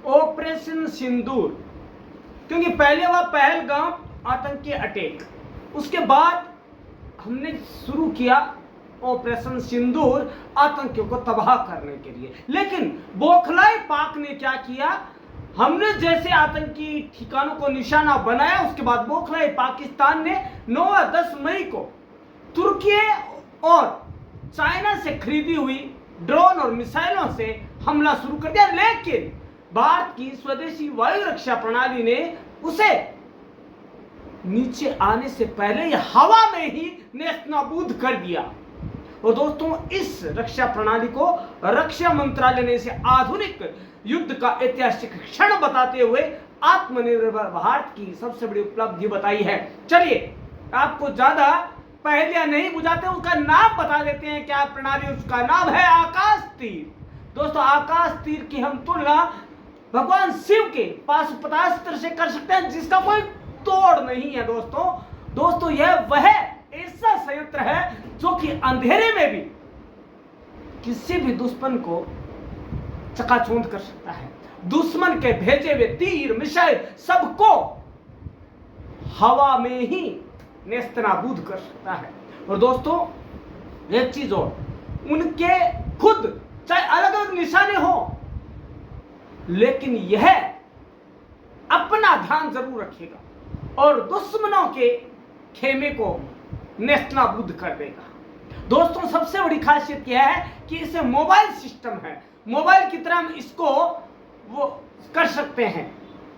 Operation सिंदूर, क्योंकि पहले वह पहलगाम आतंकी अटैक, उसके बाद हमने शुरू किया ऑपरेशन सिंदूर आतंकियों को तबाह करने के लिए। लेकिन बौखलाए पाक ने क्या किया, हमने जैसे आतंकी ठिकानों को निशाना बनाया, उसके बाद बौखलाए पाकिस्तान ने 9 और 10 मई को तुर्की और चाइना से खरीदी हुई ड्रोन और मिसाइलों से हमला शुरू कर दिया। लेकिन भारत की स्वदेशी वायु रक्षा प्रणाली ने उसे नीचे आने से पहले ही हवा में ही नेस्तनाबूद कर दिया। और दोस्तों, इस रक्षा प्रणाली को रक्षा मंत्रालय ने इसे आधुनिक युद्ध का ऐतिहासिक क्षण बताते हुए आत्मनिर्भर भारत की सबसे बड़ी उपलब्धि बताई है। चलिए, आपको ज्यादा पहेलियां नहीं बुझाते, उसका नाम बता देते हैं। क्या प्रणाली, उसका नाम है आकाश तीर। दोस्तों, आकाश तीर की हम तुलना भगवान शिव के पाशुपतास्त्र से कर सकते हैं, जिसका कोई तोड़ नहीं है। दोस्तों, यह वह ऐसा संयंत्र है जो कि अंधेरे में भी किसी भी दुश्मन को चकाचौंध कर सकता है। दुश्मन के भेजे हुए तीर मिसाइल सबको हवा में ही नेस्तनाबूद कर सकता है। और दोस्तों, एक चीज और, उनके खुद चाहे अलग अलग निशाने हो, लेकिन यह अपना ध्यान जरूर रखेगा और दुश्मनों के खेमे को नेस्तनाबूद कर देगा। दोस्तों, सबसे बड़ी खासियत यह है कि इसे मोबाइल सिस्टम है। मोबाइल की तरह हम इसको वो कर सकते हैं।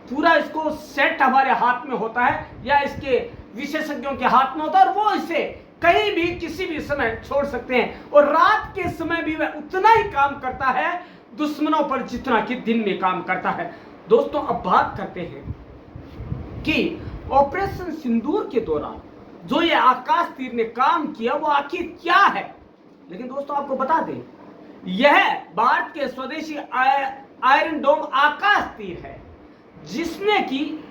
पूरा इसको सेट हमारे हाथ में होता है या इसके विशेषज्ञों के हाथ में होता है, और वो इसे कहीं भी किसी भी समय छोड़ सकते हैं। और रात के समय भी वह उतना ही काम करता है दुश्मनों पर जितना कि दिन में काम करता है। दोस्तों, अब बात करते हैं कि ऑपरेशन सिंदूर के दौरान जो ये आकाश तीर ने काम किया वो आखिर क्या है। लेकिन दोस्तों, आपको बता दें, यह भारत के स्वदेशी आयरन डोम आकाश तीर है, जिसने कि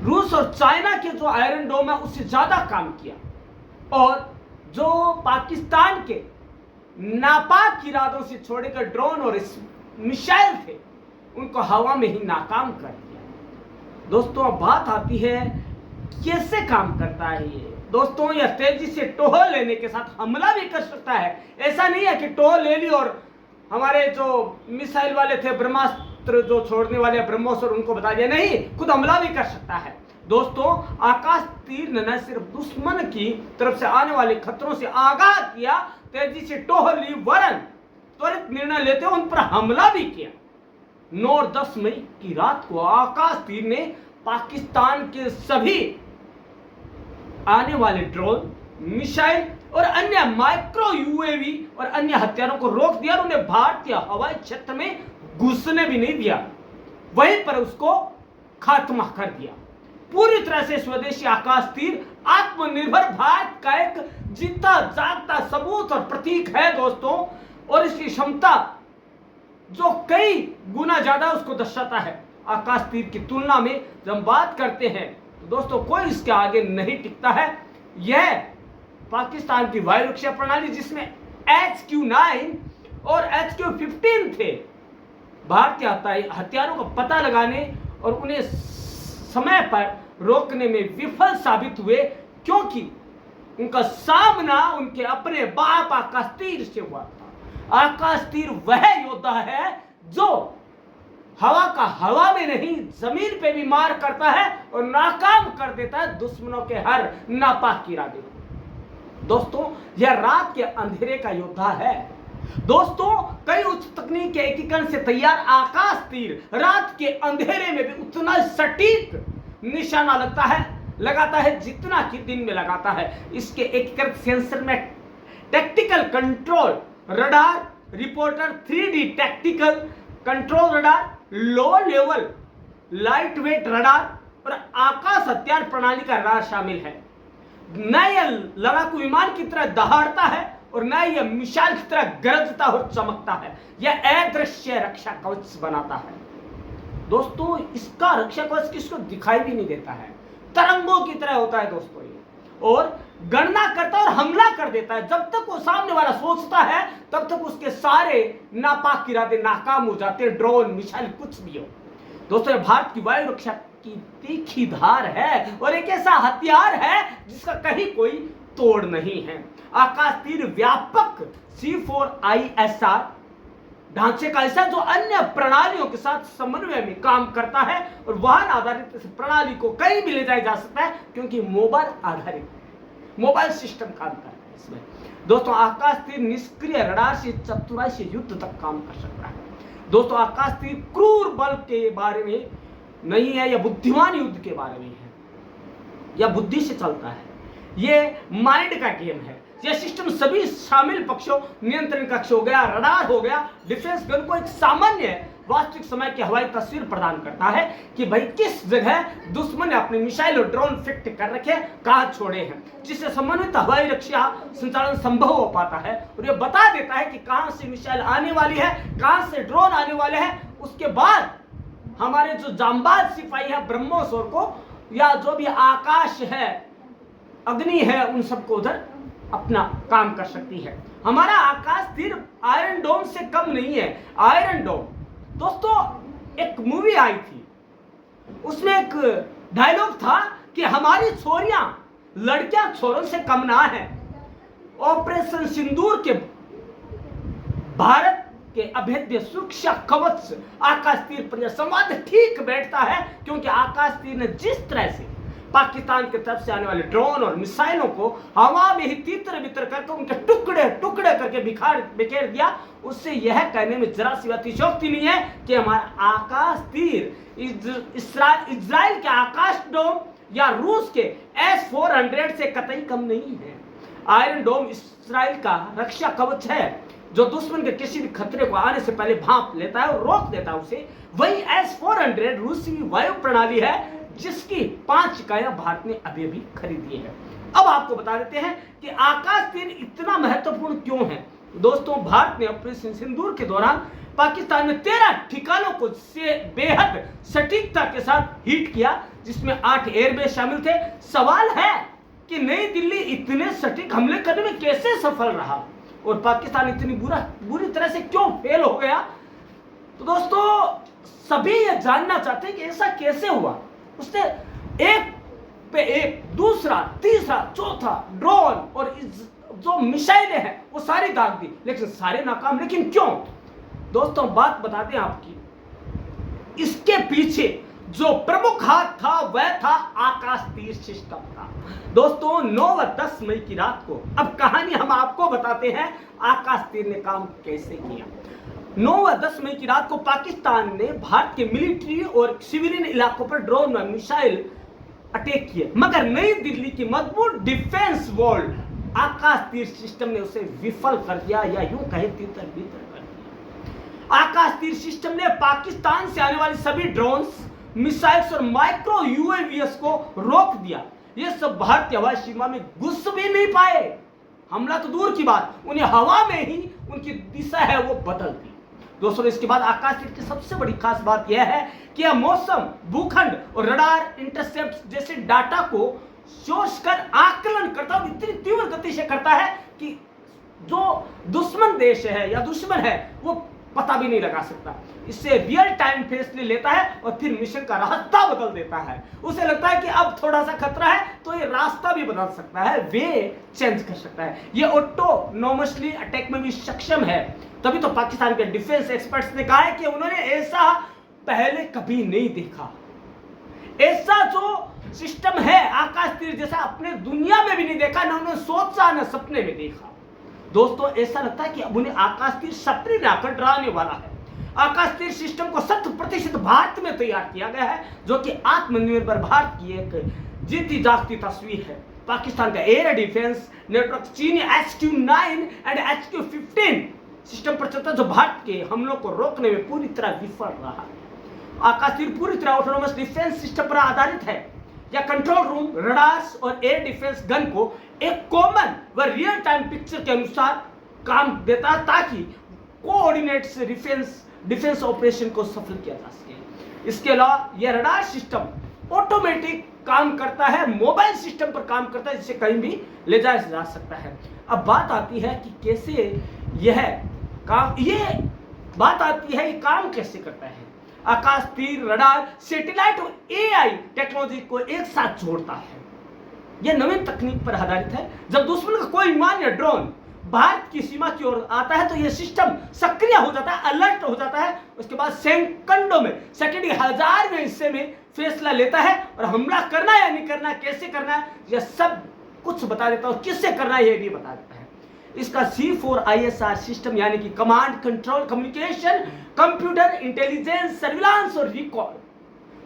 रूस और चाइना के जो आयरन डोम है उससे ज्यादा काम किया। और जो पाकिस्तान के नापाक इरादों से छोड़े गए ड्रोन और मिसाइल थे, उनको हवा में ही नाकाम कर दिया। दोस्तों, अब बात आती है कैसे काम करता है ये। दोस्तों, यह तेजी से टोह लेने के साथ हमला भी कर सकता है। ऐसा नहीं है कि टोह ले ली और हमारे जो मिसाइल वाले थे, ब्रह्मास्त्र जो छोड़ने वाले ब्रह्मोस, उनको बता दिया, नहीं, खुद हमला भी कर सकता है। दोस्तों, आकाश तीर ने न सिर्फ दुश्मन की तरफ से आने वाले खतरों से आगाह किया, तेजी से टोह ली, वरन त्वरित निर्णय लेते हुए उन पर हमला भी किया। 9 और 10 मई की रात को आकाश तीर ने पाकिस्तान के सभी आने वाले ड्रोन, मिसाइल और अन्य माइक्रो यूएवी और अन्य हथियारों को रोक दिया और उन्हें भारतीय हवाई क्षेत्र में घुसने भी नहीं दिया, वहीं पर उसको खात्मा कर दिया। पूरी तरह से स्वदेशी आकाश तीर आत्मनिर्भर भारत का एक जीता जागता सबूत और प्रतीक है दोस्तों। और इसकी क्षमता जो कई गुना ज्यादा उसको दर्शाता है आकाश तीर की तुलना में। जब हम बात करते हैं तो दोस्तों, कोई इसके आगे नहीं टिकता है। यह पाकिस्तान की वायु रक्षा प्रणाली, जिसमें HQ-9 और HQ-15 थे, भारतीय हथियारों का पता लगाने और उन्हें समय पर रोकने में विफल साबित हुए, क्योंकि उनका सामना उनके अपने बाप आकाश तीर से हुआ था। आकाश तीर वह योद्धा है जो हवा का हवा में नहीं, जमीन पे भी मार करता है और नाकाम कर देता है दुश्मनों के हर नापाक इरादे को। दोस्तों, यह रात के अंधेरे का योद्धा है। दोस्तों, कई उच्च तकनीक के एकीकरण से तैयार आकाश तीर रात के अंधेरे में भी उतना सटीक निशाना लगाता है जितना कि दिन में लगाता है। इसके एकीकृत सेंसर में tactical control radar, reporter, 3D tactical control radar, low level light weight radar और आकाश हथियार प्रणाली का रडार शामिल है। न यह लड़ाकू विमान की तरह दहाड़ता है और न यह मिसाइल की तरह गरजता और चमकता है। यह अदृश्य रक्षा कवच बनाता है। दोस्तों, इसका रक्षा कवच किसको दिखाई भी नहीं देता है, तरंगों की तरह होता है दोस्तों ये। और गणना करता है और हमला कर देता है। जब तक वो सामने वाला सोचता है तब तक उसके सारे नापाक इरादे नाकाम हो जाते हैं, ड्रोन मिसाइल कुछ भी हो। दोस्तों, ये भारत की वायु रक्षा की तीखी धार है और एक ऐसा हथियार है जिसका कहीं कोई तोड़ नहीं है। आकाश तीर व्यापक C4ISR ढांचे का ऐसा जो अन्य प्रणालियों के साथ समन्वय में काम करता है और वाहन आधारित इस प्रणाली को कहीं भी ले जाया जा सकता है, क्योंकि मोबाइल आधारित मोबाइल सिस्टम काम करता है इसमें। दोस्तों, आकाश तीर निष्क्रिय रडार से चतुराई से युद्ध तक काम कर सकता है। दोस्तों, आकाश तीर क्रूर बल के बारे में नहीं है, यह बुद्धिमान युद्ध के बारे में है, यह बुद्धि से चलता है, ये माइंड का गेम है। यह सिस्टम सभी शामिल पक्षों, नियंत्रण कक्ष हो गया, रडार हो गया, डिफेंस गन को एक सामान्य वास्तविक समय की हवाई तस्वीर प्रदान करता है कि भाई किस जगह दुश्मन ने अपने मिसाइल और ड्रोन फिट कर रखे, कहां छोड़े हैं, जिससे समन्वित हवाई रक्षा संचालन संभव हो पाता है। और यह बता देता है कि कहां से मिसाइल आने वाली है, कहां से ड्रोन आने वाले हैं। उसके बाद हमारे जो जांबाज सिपाही है ब्रह्मोस को, या जो भी आकाश है, अग्नि है, उन सबको उधर अपना काम कर सकती है। हमारा आकाश तीर आयरन डोम से कम नहीं है। आयरन डोम दोस्तों, एक मूवी आई थी, उसमें एक डायलॉग था कि हमारी छोरियां लड़कियां छोरों से कम ना है। ऑपरेशन सिंदूर के भारत के अभेद्य सुरक्षा कवच आकाश तीर पर यह संवाद ठीक बैठता है, क्योंकि आकाश तीर ने जिस तरह से पाकिस्तान की तरफ से आने वाले ड्रोन और मिसाइलों को हवा में ही तितर बितर करके उनके टुकड़े टुकड़े करके बिखेर दिया, उससे यह कहने में जरा सी अतिशयोक्ति नहीं है कि हमारा आकाश तीर इजराइल के आकाश डोम या रूस के S-400 से कतई कम नहीं है। आयरन डोम इजराइल का रक्षा कवच है जो दुश्मन के किसी भी खतरे को आने से पहले भांप लेता है और रोक देता है उसे। वही S-400 रूसी वायु प्रणाली है जिसकी 5 इकाइयां भारत ने अभी खरीदी है। अब आपको बता देते हैं कि आकाश तीर इतना महत्वपूर्ण क्यों है। दोस्तों, भारत ने ऑपरेशन सिंदूर के दौरान पाकिस्तान में 13 ठिकानों को से बेहद सटीकता के साथ हिट किया, जिसमें 8 एयरबेस शामिल थे। सवाल है कि नई दिल्ली इतने सटीक हमले करने में कैसे सफल रहा और पाकिस्तान इतनी बुरी तरह से क्यों फेल हो गया। तो दोस्तों, सभी ये जानना चाहते हैं कि ऐसा कैसे हुआ। उसने एक पे एक, दूसरा, तीसरा, चौथा ड्रोन और जो मिसाइलें हैं वो सारी दाग दी, लेकिन सारे नाकाम। लेकिन क्यों? दोस्तों, बात बता दें आपकी, इसके पीछे जो प्रमुख हाथ था वह था आकाश तीर सिस्टम का। दोस्तों, 9 व 10 मई की रात को, अब कहानी हम आपको बताते हैं आकाश तीर ने काम कैसे किया। 9 व 10 मई की रात को पाकिस्तान ने भारत के मिलिट्री और सिविलियन इलाकों पर ड्रोन व मिसाइल अटैक किए, मगर नई दिल्ली की मजबूत डिफेंस वॉल आकाश तीर सिस्टम ने उसे विफल कर दिया, या यूं कहे तितर बितर कर दिया। आकाश तीर सिस्टम ने पाकिस्तान से आने वाली सभी ड्रोन्स, मिसाइल्स और माइक्रो यूएवीएस को रोक दिया। ये सब भारतीय हवाई सीमा में घुस भी नहीं पाए। हमला तो दूर की बात, उन्हें हवा में ही उनकी दिशा है वो बदल दी। दोस्तों, इसके बाद आकाश तीर की सबसे बड़ी खास बात यह है कि यह मौसम, भूखंड और रडार इंटरसेप्ट जैसे डाटा को सोच कर आकलन करता है और इतनी तीव्र गति से करता है कि जो दुश्मन देश है या दुश्मन है वो पता भी नहीं लगा सकता। इससे रियल टाइम फैसले लेता है और फिर मिशन का रास्ता बदल देता है। उसे लगता है कि अब थोड़ा सा खतरा है तो ये रास्ता भी बदल सकता है, वे चेंज कर सकता है। ये ऑटोनोमसली अटैक में भी सक्षम है। तभी तो पाकिस्तान के डिफेंस एक्सपर्ट्स ने कहा है कि उन्होंने ऐसा पहले कभी नहीं देखा। ऐसा जो सिस्टम है आकाश तीर जैसा अपने दुनिया में भी नहीं देखा, ना उन्होंने सोचा ना सपने में देखा। दोस्तों, ऐसा लगता है कि अब उन्हें आकाश तीर सपने में आकर डराने वाला है। आकाश तीर सिस्टम को 100% भारत में तैयार किया गया है, जो कि आत्मनिर्भर भारत की एक जीती जागती तस्वीर है। पाकिस्तान का एयर डिफेंस नेटवर्क चीनी HQ-9 एंड HQ-15 सिस्टम पर चलता, जो भारत के हमलों को रोकने में पूरी तरह विफल रहा है। आकाश तीर पूरी तरह ऑटोनोमस डिफेंस सिस्टम पर आधारित है। या कंट्रोल रूम, रडार्स और एयर डिफेंस गन को एक कॉमन व रियल टाइम पिक्चर के अनुसार काम देता है, ताकि कोऑर्डिनेट डिफेंस ऑपरेशन को सफल किया जा सके। इसके अलावा यह रडार सिस्टम ऑटोमेटिक काम करता है, मोबाइल सिस्टम पर काम करता है, जिसे कहीं भी ले जाया जा सकता है। अब बात आती है कि कैसे यह काम, ये बात आती है ये काम कैसे करता है। आकाश तीर, रडार, सैटेलाइट और एआई टेक्नोलॉजी को एक साथ जोड़ता है। यह नवीन तकनीक पर आधारित है। जब दुश्मन का कोई विमान या ड्रोन भारत की सीमा की ओर आता है तो यह सिस्टम सक्रिय हो जाता है, अलर्ट हो जाता है। उसके बाद सेकंडों में, सेकंड के 1000वें हिस्से में फैसला लेता है और हमला करना है या नहीं करना, कैसे करना है, यह सब कुछ बता देता है और किससे करना है यह भी बता देता है। इसका C4ISR सिस्टम यानी कि command, control, communication, computer, intelligence, surveillance और रिकॉल,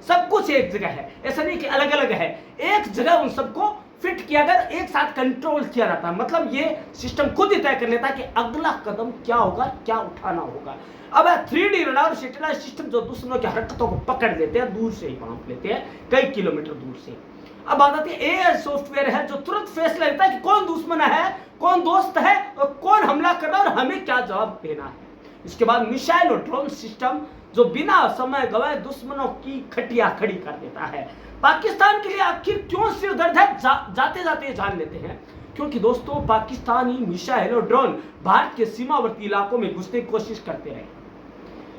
सब कुछ एक जगह है। ऐसा नहीं कि अलग अलग है, एक जगह उन सबको फिट किया कर एक साथ कंट्रोल किया जाता है। मतलब ये सिस्टम खुद ही तय कर लेता है कि अगला कदम क्या होगा, क्या उठाना होगा। अब 3D रडार सैटेलाइट सिस्टम जो दुश्मनों की हरकतों को पकड़ लेते हैं, दूर से ही भांप लेते हैं, कई किलोमीटर दूर से। अब बात आती है एआई सॉफ्टवेयर है जो तुरंत फैसला लेता है कि कौन दुश्मन है, कौन दोस्त है और कौन हमला करना और हमें क्या जवाब देना है। इसके बाद मिसाइल और ड्रोन सिस्टम जो बिना समय गवाए दुश्मनों की खटिया खड़ी कर देता है। पाकिस्तान के लिए आखिर क्यों सिर दर्द है, जाते जाते जान लेते हैं। क्योंकि दोस्तों पाकिस्तानी मिसाइल और ड्रोन भारत के सीमावर्ती इलाकों में घुसने की कोशिश करते रहे,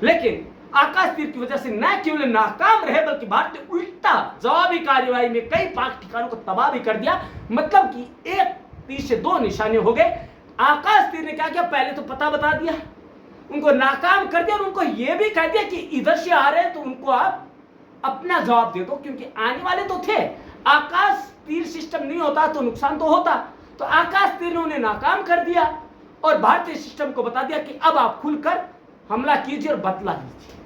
लेकिन आकाश तीर की वजह से न केवल नाकाम रहे बल्कि भारत ने उल्टा जवाबी कार्रवाई में कई पाक ठिकानों को तबाह भी कर दिया। मतलब कि एक तीर से दो निशाने हो गए। आकाश तीर ने क्या किया, पहले तो पता बता दिया, उनको नाकाम कर दिया और उनको यह भी कह दिया कि इधर से आ रहे हैं तो उनको आप अपना जवाब दे दो, क्योंकि आने वाले तो थे। आकाश तीर सिस्टम नहीं होता तो नुकसान तो होता, तो आकाश तीर ने उन्हें नाकाम कर दिया और भारतीय सिस्टम को बता दिया कि अब आप खुलकर हमला कीजिए और बदला लीजिए।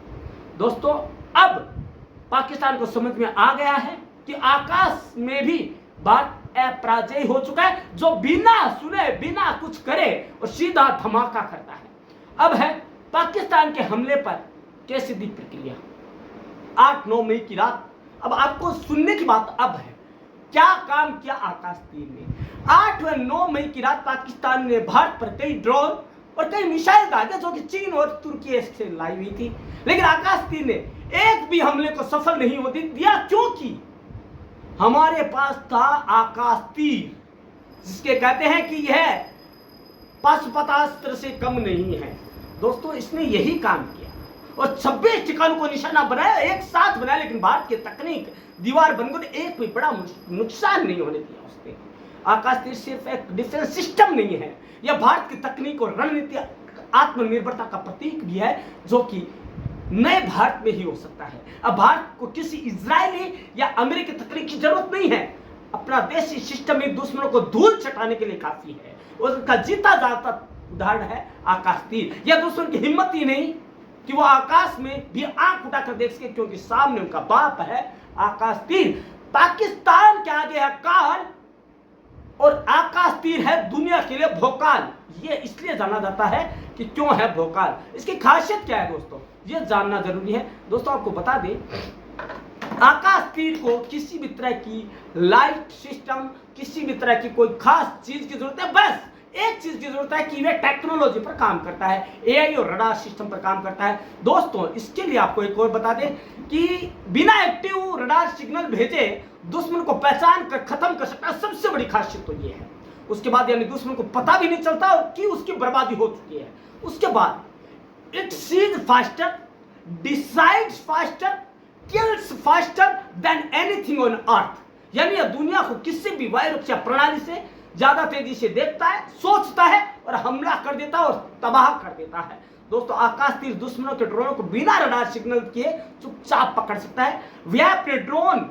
दोस्तों अब पाकिस्तान को समझ में आ गया है कि आकाश में भी भारत अपराजय हो चुका है, जो बिना सुने बिना कुछ करे और सीधा धमाका करता है। अब है पाकिस्तान के हमले पर कैसी थी प्रक्रिया। 8-9 मई की रात, अब आपको सुनने की बात अब है, क्या काम किया आकाश तीर ने। 8 व 9 मई की रात पाकिस्तान ने भारत पर कई ड्रोन और कई मिसाइल दागे जो कि चीन और तुर्की से लाई हुई थी, लेकिन आकाश तीर ने एक भी हमले को सफल नहीं होने दिया, क्योंकि हमारे पास था आकाश तीर, जिसके कहते हैं कि यह पाशुपतास्त्र से कम नहीं है। दोस्तों इसने यही काम किया और 26 ठिकानों को निशाना बनाया, एक साथ बनाया, लेकिन भारत की तकनीक दीवार बनकर एक भी बड़ा नुकसान नहीं होने दिया उसने। आकाश तीर सिर्फ एक डिफेंस सिस्टम नहीं है, यह भारत की तकनीक और रणनीति आत्मनिर्भरता का प्रतीक भी है, जो कि नए भारत में ही हो सकता है। अब भारत को किसी इजरायली या अमेरिकी तकनीक की जरूरत नहीं है, अपना देशी सिस्टम ही दुश्मनों को धूल चटाने के लिए काफी है। उसका जीता जाता उदाहरण है आकाश तीर। यह दुश्मन की हिम्मत ही नहीं कि वो आकाश में भी आंख उठाकर देख सके, क्योंकि सामने उनका बाप है आकाश तीर। पाकिस्तान के आगे है काल और आकाश तीर है दुनिया के लिए भोकाल। ये इसलिए जाना जाता है कि क्यों है भोकाल, इसकी खासियत क्या है दोस्तों, ये जानना जरूरी है। दोस्तों आपको बता दें, आकाश तीर को किसी भी तरह की लाइट सिस्टम, किसी भी तरह की कोई खास चीज की जरूरत है, बस एक चीज की जरूरत है कि वे टेक्नोलॉजी पर काम करता है, एआई और रडार सिस्टम पर काम करता है। दोस्तों इसके लिए आपको एक और बता दें कि बिना एक्टिव रडार सिग्नल भेजे दुश्मन को पहचान कर खत्म कर सकता है। सबसे बड़ी खासियत तो ये है। उसके बाद यानी दुश्मन को पता भी नहीं चलता और कि उसकी बर्बादी हो चुकी है। उसके बाद it sees faster, decides faster, kills faster than anything on earth. यानी यह दुनिया को किसी भी वायरस या प्रणाली से ज्यादा तेजी से देखता है, सोचता है और हमला कर देता है और तबाह कर देता है। दोस्तों आकाश तीर दुश्मनों के ड्रोनों को बिना रडार सिग्नल किए चुपचाप पकड़ सकता है। वह अपने ड्रोन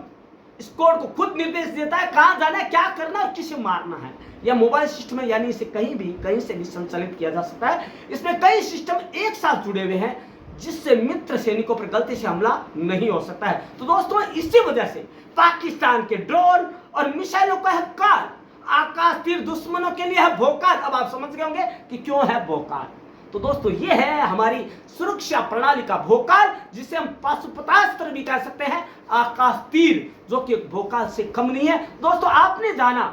स्क्वाड को खुद निर्देश देता है कहां जाना है, क्या करना है और किसे मारना है। यह मोबाइल सिस्टम है, यानी इसे कहीं से भी संचालित किया जा सकता है। इसमें कई सिस्टम एक साथ जुड़े हुए हैं, जिससे मित्र सैनिकों पर गलती से हमला नहीं हो सकता है। तो दोस्तों इसी वजह से पाकिस्तान के ड्रोन और मिसाइलों का है काल, आकाश तीर दुश्मनों के लिए है भोकाल। अब आप समझ गए होंगे कि क्यों है भोकाल। तो दोस्तों ये है हमारी सुरक्षा प्रणाली का भोकाल, जिसे हम पाशुपतास्त्र भी कह सकते हैं, आकाश तीर, जो कि भोकाल से कम नहीं है। दोस्तों आपने जाना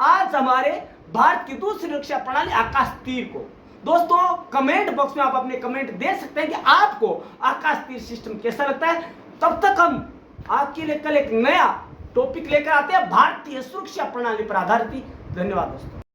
आज हमारे भारत की दूसरी सुरक्षा प्रणाली आकाश तीर को। दोस्तों कमेंट बॉक्स में आप अपने कमेंट दे सकते हैं कि आपको आकाश तीर सिस्टम कैसा लगता है। तब तक हम आपके लिए कल एक नया टॉपिक लेकर आते हैं भारतीय सुरक्षा प्रणाली पर आधारित। धन्यवाद दोस्तों।